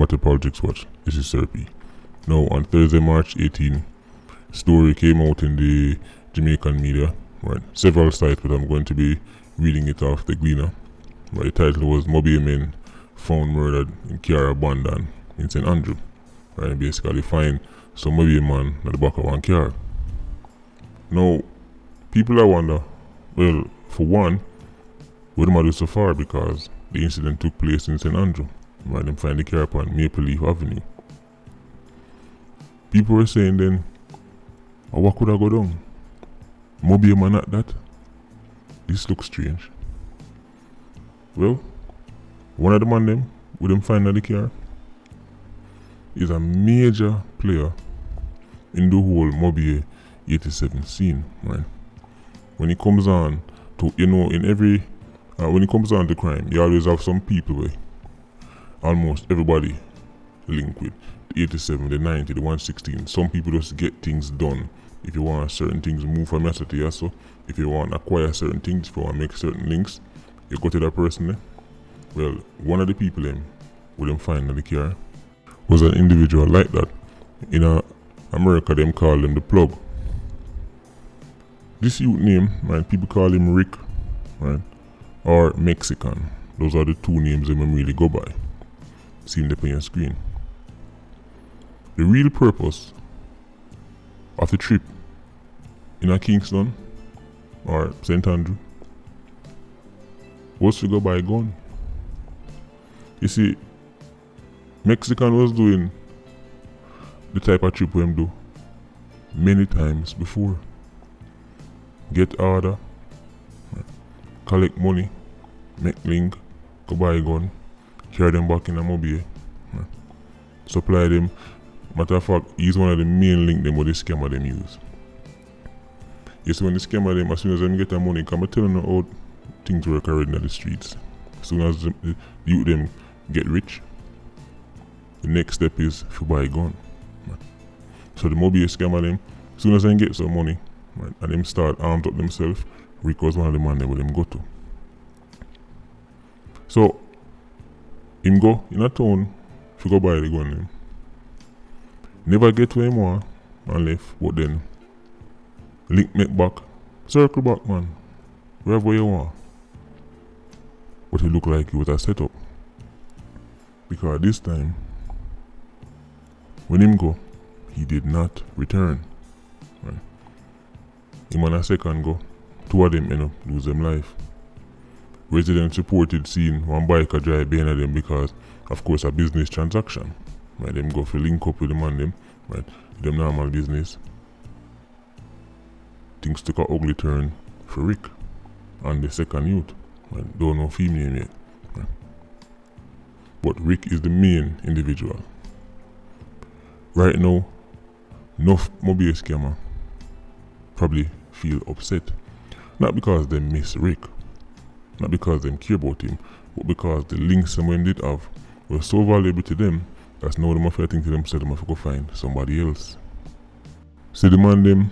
to Politricks Watch. This is Sir P. Now, on Thursday, March 18, story came out in the Jamaican media, right? Several sites, but I'm going to be reading it off the Gleaner. Right, the title was Mobay men found murdered in car abandoned in St. Andrew. Right, and basically find some Mobay man at the back of one car. Now, people I wonder, well, for one, what am I do so far, because the incident took place in St. Andrew. Right, them find the car upon Maple Leaf Avenue. People were saying then, oh, what could I go down? Mobay man at that? This looks strange. Well, one of the man them, with them find the car, is a major player in the whole Mobay 87 scene, right? When it comes on to, in every, when it comes on to crime, you always have some people where almost everybody linked with the 87, the 90, the 116. Some people just get things done. If you want certain things move from yesterday to yesterday, if you want to acquire certain things, if you want to make certain links, you go to that person there. Well, one of the people with them find in the car was an individual like that. In America, them call him the plug. This youth name, right, people call him Rick, right, or Mexican. Those are the two names them really go by. See them up on your screen. The real purpose of the trip in a Kingston or St. Andrew was to go buy a gun. You see, Mexican was doing the type of trip we do many times before. Get order, collect money, make link, go buy a gun, carry them back in a Mobay, supply them. Matter of fact, he's one of the main link them what the scammer them use. You see, when the scammer them, as soon as them get their money, come and tell them how things work already in the streets. As soon as the youth them get rich, the next step is to buy a gun. So the Mobay scammer them, as soon as they get some money, right, and them start armed up themselves, Rick was one of the man them where them go to. So him go in a town to go buy the gun them. Never get where him want and left, but then link make back, circle back, man, wherever you want. But it looked like it was a setup, because this time when him go, he did not return. Right. Him on a second go, two of them end up lose them life. Residents reported seeing one biker drive behind them because, of course, a business transaction. Right, them go for link up with the man them, right, them normal business. Things took a ugly turn for Rick and the second youth. Right, don't know female yet. Right. But Rick is the main individual. Right now, enough Mobay scammer probably feel upset. Not because they miss Rick, not because they care about him, but because the links someone did have were so valuable to them. That's now them have to think to themselves, them have to go find somebody else. See the man them,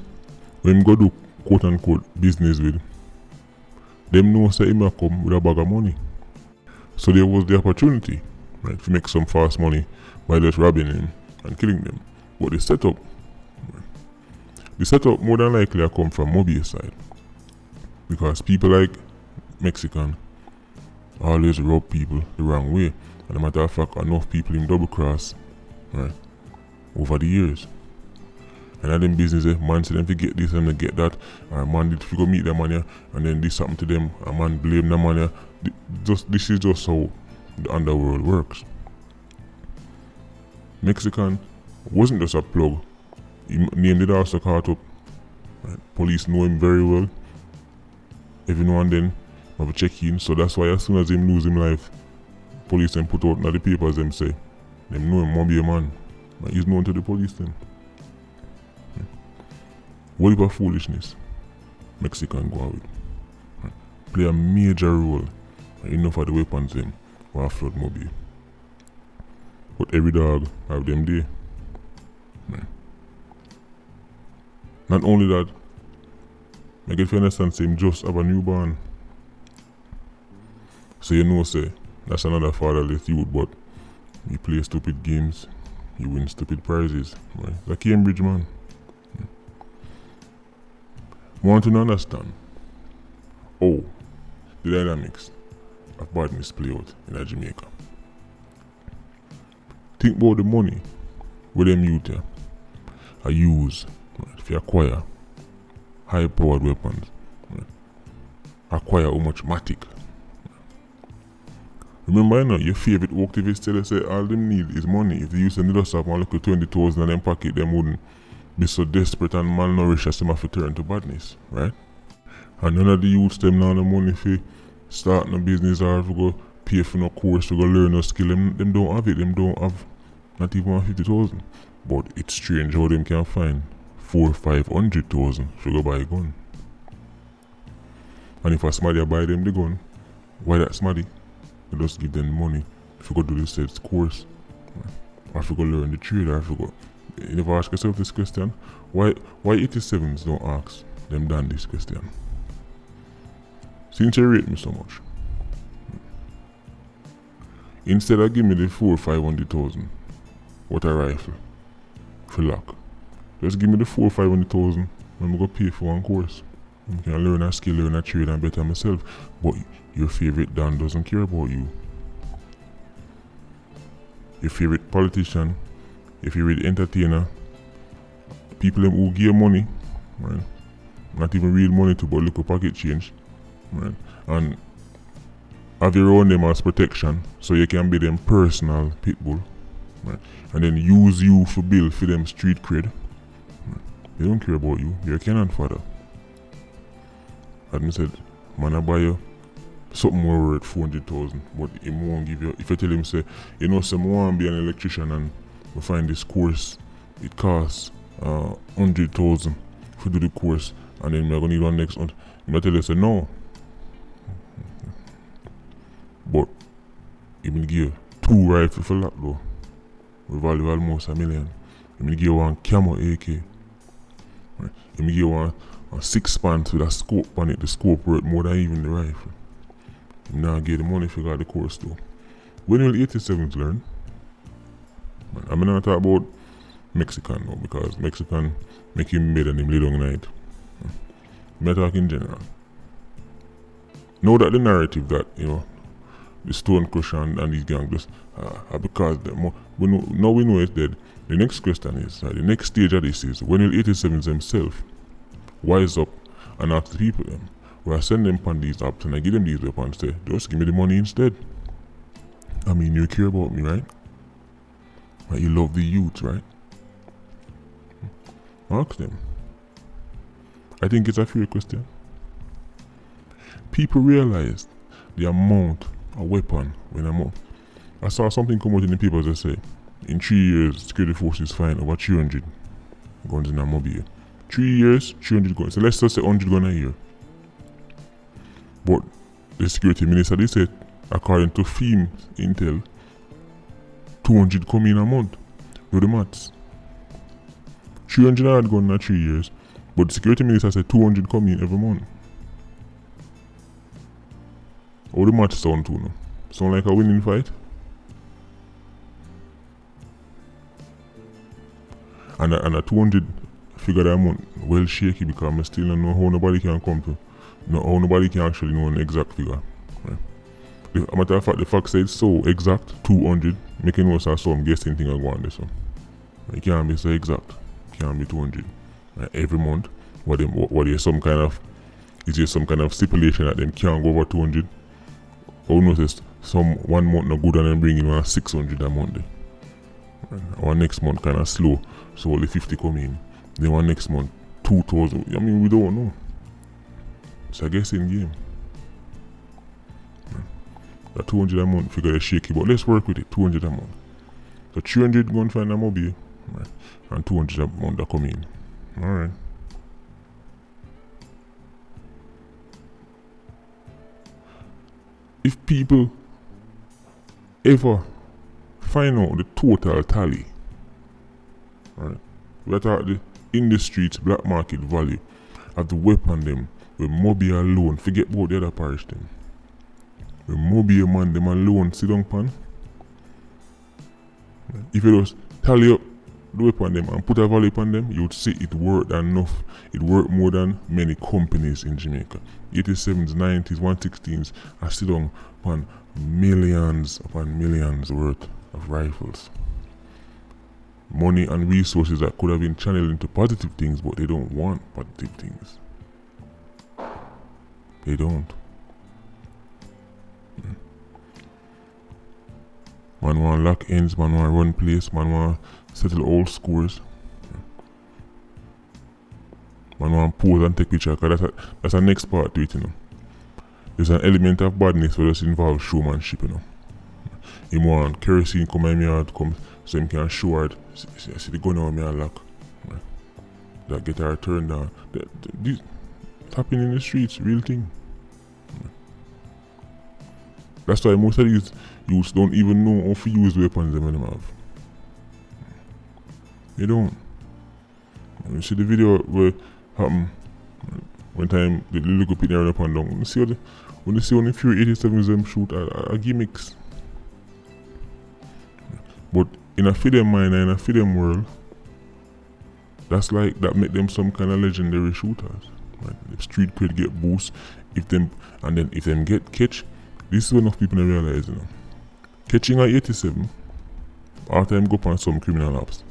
when him go do quote unquote business with, them know say him a come with a bag of money. So there was the opportunity, right, to make some fast money by just robbing him and killing them. But the setup more than likely a come from Mobay side. Because people like Mexican always rob people the wrong way. And a matter of fact, enough people in double cross, right, over the years. And at them business, man say them to get this and they get that, or man did to go meet the man here, and then this happened to them, a man blame the man here. This is just how the underworld works. Mexican wasn't just a plug. His name did also caught up. Right? Police know him very well. Every now and then, have a check in, so that's why as soon as him lose him life, police then put out in the papers them say, them know him Mobay man. Right? He's known to the police then. What about foolishness Mexican go out with? Right? Play a major role enough of the weapons them who flood Mobay. But every dog have them day. Right? Not only that, I get to understand say him just have a newborn. So you know say that's another fatherless youth, but You play stupid games, you win stupid prizes. Right? The Cambridge man. Want to understand how the dynamics of badness play out in Jamaica. Think about the money where them youth are used, right, to acquire high powered weapons, right, acquire how much matic. Remember, you know, your favorite activist tell us say all them need is money. If they used to need us up and look at 20,000 in them pocket, them wouldn't be so desperate and malnourished as them have to turn to badness, right? And none of the youths them now the money for starting a business or to go pay for no course to go learn no skill. Them don't have it. Them don't have not even 50,000. But it's strange how them can find 400,000 or 500,000 to go buy a gun. And if a smaddy buy them the gun, why that smaddy? They just give them money if you go do the said course, or if you go learn the trade, or if you go. You never ask yourself this question: why 87s don't ask them done this question? Since you rate me so much, instead of give me the 400,000 or 500,000, what a rifle for luck. Just give me the 400,000 or 500,000 and I go pay for one course. I can learn a skill, learn a trade and better myself. But your favorite Dan doesn't care about you. Your favorite politician, your favorite entertainer, people them who give money, right? Not even real money to but little pocket change, right? And have your own them as protection so you can be them personal pitbull, right? And then use you for bill for them street cred. Right? They don't care about you. You're a cannon father. As I said, man, I buy you something more worth 400,000, but he won't give you. If you tell him, say, you know, some want to be an electrician and we find this course, it costs 100,000 to do the course, and then we're going to need one next month. You might tell you, say, no. But he will give you 2 rifles for that though. We value almost $1 million. He will give you one camo AK. Right? He will give you one 6-span with a scope on it. The scope worth more than even the rifle. You now get the money if you got the course though. When will 87s learn? I'm not talking about Mexican now, because Mexican make him mad and him lay down night. I'm talking in general. Know that the narrative that, you know, the Stone Crusher and these gangs just because we know it's dead. The next question is, the next stage of this is, when will 87s themselves wise up and ask the people them, where I send them on these apps and I give them these weapons, say, just give me the money instead. I mean, you care about me, right? Right, you love the youth, right? Ask them. I think it's a fair question. People realize the amount of weapon I saw something come out in the papers that say, in 3 years, security forces find over 300 guns in Mobay. 3 years, 300 guns. So let's just say 100 guns a year. But the security minister, they said, according to FEMA intel, 200 come in a month. Do the maths. 300 had gone in 3 years, but the security minister said 200 come in every month. How the maths sound to now? Sound like a winning fight? And a 200 figure that month, well shaky, because I still don't know how nobody can come to, how nobody can actually know an exact figure. Right? A matter of fact, the fact said so exact, 200, making us some guessing thing I go on this one. It can't be so exact, it can't be 200. Right? Every month, what is some kind of, is there some kind of stipulation that them can't go over 200? Or notice some 1 month no good and then bring in 600 a month. Right? Or next month kind of slow, so only 50 come in. Then one next month, 2,000. I mean, we don't know. It's a guessing game. The 200 a month figure is shaky, but let's work with it. 200 a month. So 300 go and find a Mobay, right? And 200 a month that come in. Alright. If people ever find out the total tally, right? We're talking in the streets black market value of the weapon them with Mobay alone, forget about the other parish them. With Mobay man them alone sit down pan, If you just tally up the weapon them and put a value upon them, you would see it worked enough. It worked more than many companies in Jamaica. 87s, 90s, 116s are still on upon millions upon millions worth of rifles. Money and resources that could have been channeled into positive things, but they don't want positive things. They don't. Man want lock ends, man want run place, man want settle old scores. Man want pose and take picture, cause that's a next part to it, you know. There's an element of badness where just involves showmanship, you know. He want kerosene come in my yard, come so him can show it. See the gun on me and lock. That get her turned down. This happening in the streets, real thing. That's why most of these youths don't even know how to use weapons them have. They don't. You see the video where happened one time the little pit around up and down. When you see only few 87s them shoot are gimmicks. But in a them mind and in a them world, that's like that make them some kind of legendary shooters. Right? The street cred get boost if them get catch. This is what enough people realize, you know. Catching an 87 after him go upon some criminal acts,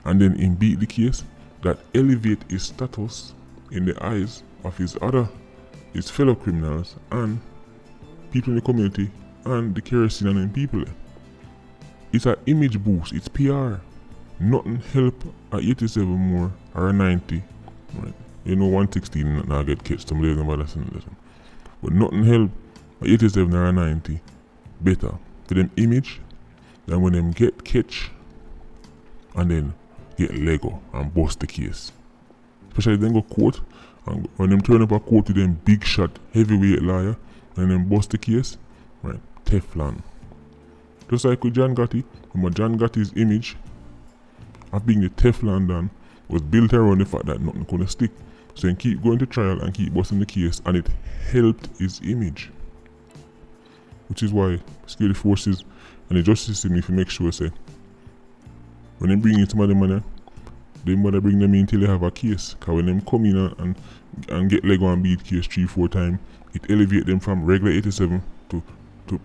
and then him beat the case, that elevate his status in the eyes of his fellow criminals and people in the community and the kerosene and them people. It's an image boost, it's PR. Nothing help a 87 more or a 90. Right? You know 116 now get catched, some days nobody listen. But nothing help a 87 or a 90 better for them image than when them get catch and then get Lego and bust the case. Especially then go court, and when them turn up a court to them big shot heavyweight lawyer and then bust the case, right? Teflon. Just like with John Gotti, remember John Gotti's image of being the Teflon done was built around the fact that nothing could stick. So he keep going to trial and keep busting the case, and it helped his image. Which is why security forces and the justice system need to make sure say when they bring in somebody money, they better bring them in until they have a case. Cause when them come in and get Lego and beat case 3-4 times, it elevate them from regular 87 to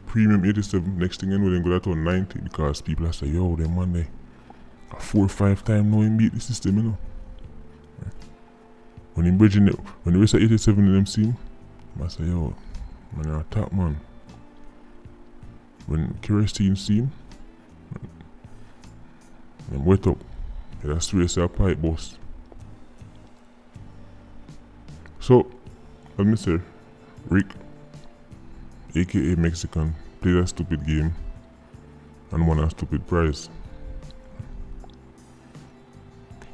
premium 87. Next thing you know, then go that on 90 because people are say, yo, them man they 4 or 5 times now him beat the system, you know. When him bridging it, when the rest of 87 of them see him, I say, yo, man, you're a top man. When kerosene see him, them wet up. That's where say a pipe bust. So, let me say, Rick, aka Mexican, played a stupid game and won a stupid prize.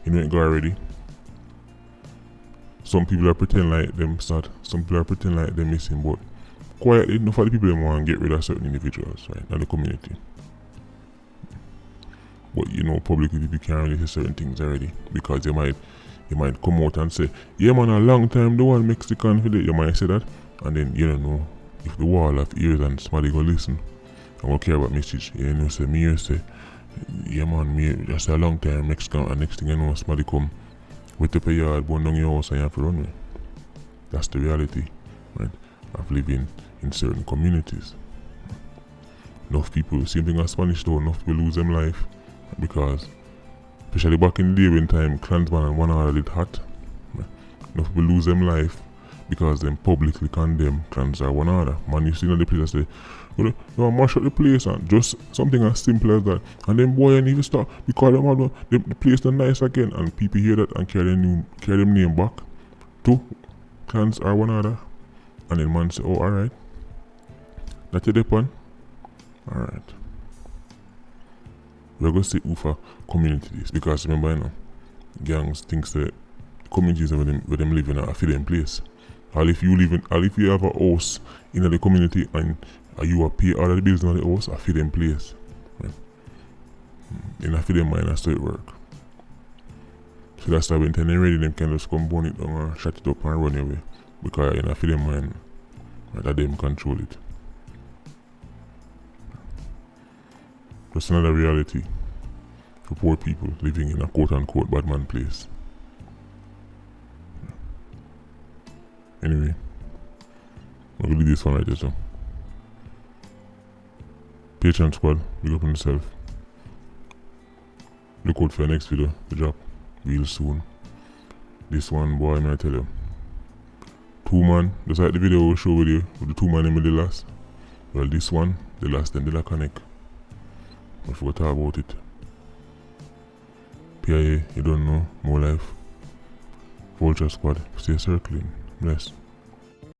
You know it go already. Some people are pretend like them sad, some people are pretend like they're missing, but quietly enough of the people them want to get rid of certain individuals, right, in the community. But you know, publicly people can't really say certain things already because you might come out and say, yeah man, a long time the one Mexican for that. You might say that, and then you don't know if the wall have ears and somebody go listen and will care about message. You know, say me or say, yeah man, me just a long time Mexican, and next thing you know somebody come with the yard, burn down your house and you have to run away. That's the reality, right, of living in certain communities. Enough people, same thing as Spanish though, enough people lose them life because, especially back in the day when time Klansman and one another did hot, enough people lose them life because them publicly condemn clans or one another. Man, you see in the place that say, you mash up the place, and just something as simple as that. And then boy, you need to stop because the place not nice again, and people hear that and carry them name back to clans or one another. And then man say, oh alright, that's your depon. Alright. We're going to say for communities because remember, you know, gangs thinks that communities where them live in are for them place. Or if you have a house in the community and you are pay all of the bills in the house, are for them place. Right? In a for them mind, that's how it work. So that's why when they're ready, them can just come burn it down or shut it up and run away. Because in a for them mind, right, that them control it. Just another reality for poor people living in a quote-unquote bad man place. Anyway, I'm gonna leave this one right there, so. Patreon squad, big up on yourself. Look out for your next video to drop real soon. This one, boy, may I tell you. 2 man, just like the video will show with you, with the 2 man in the last. Well, this one, the last them, they connect. I forgot to talk about it. PIA, you don't know, more life. Vulture squad, stay circling. Bless.